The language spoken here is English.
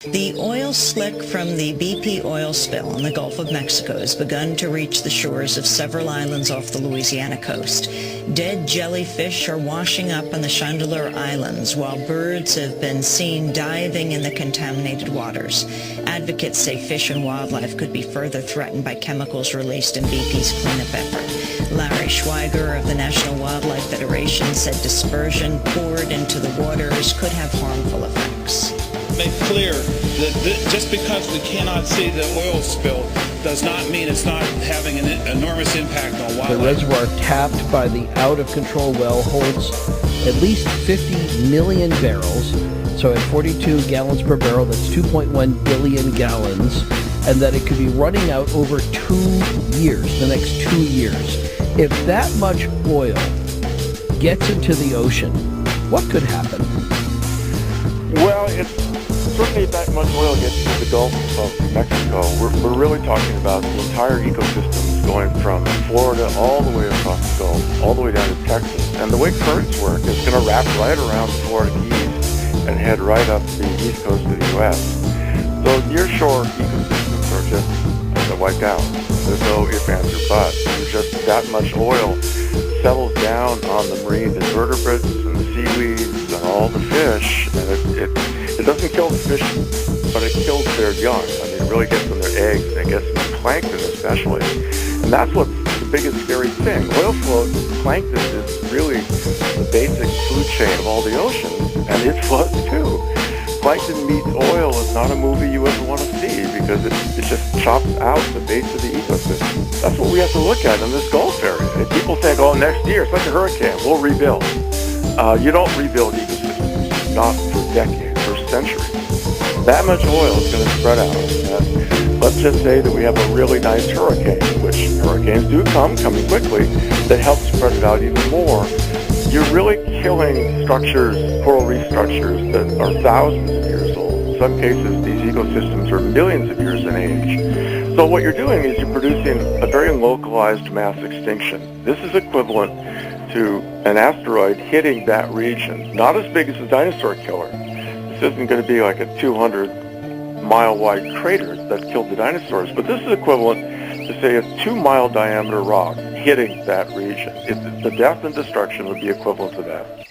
The oil slick from the BP oil spill in the Gulf of Mexico has begun to reach the shores of several islands off the Louisiana coast. Dead jellyfish are washing up on the Chandeleur Islands, while birds have been seen diving in the contaminated waters. Advocates say fish and wildlife could be further threatened by chemicals released in BP's cleanup effort. Larry Schweiger of the National Wildlife Federation said dispersion poured into the waters could have harmful effects. Make clear that just because we cannot see the oil spill does not mean it's not having an enormous impact on wildlife. The reservoir tapped by the out-of-control well holds at least 50 million barrels, so at 42 gallons per barrel, that's 2.1 billion gallons, and that it could be running out over 2 years, the next 2 years. If that much oil gets into the ocean, what could happen? Well, it's certainly if that much oil gets into the Gulf of Mexico, we're really talking about the entire ecosystems going from Florida all the way across the Gulf, all the way down to Texas. And the way currents work, it's going to wrap right around the Florida Keys and head right up the east coast of the U.S. So nearshore ecosystems are just wiped out. There's no ifs, ands, or buts. There's just that much oil settles down on the marine invertebrates and the seaweeds and all the fish, and it doesn't kill the fish, but it kills their young. I mean, it really gets them their eggs, and it gets them plankton especially. And that's what's the biggest scary thing. Oil float, plankton is really the basic food chain of all the oceans, and it floats too. Plankton meets oil is not a movie you ever want to see because it just chops out the base of the ecosystem. That's what we have to look at in this Gulf area. And people think, oh, next year, it's like a hurricane, we'll rebuild. You don't rebuild ecosystems, not for decades, for centuries. That much oil is going to spread out. And let's just say that we have a really nice hurricane, which hurricanes do coming quickly, that helps spread it out even more. You're really killing structures, coral reef structures that are thousands of years old. In some cases, these ecosystems are millions of years in age. So what you're doing is you're producing a very localized mass extinction. This is equivalent to an asteroid hitting that region. Not as big as a dinosaur killer. This isn't going to be like a 200-mile-wide crater that killed the dinosaurs, but this is equivalent to, say, a 2-mile diameter rock hitting that region. The death and destruction would be equivalent to that.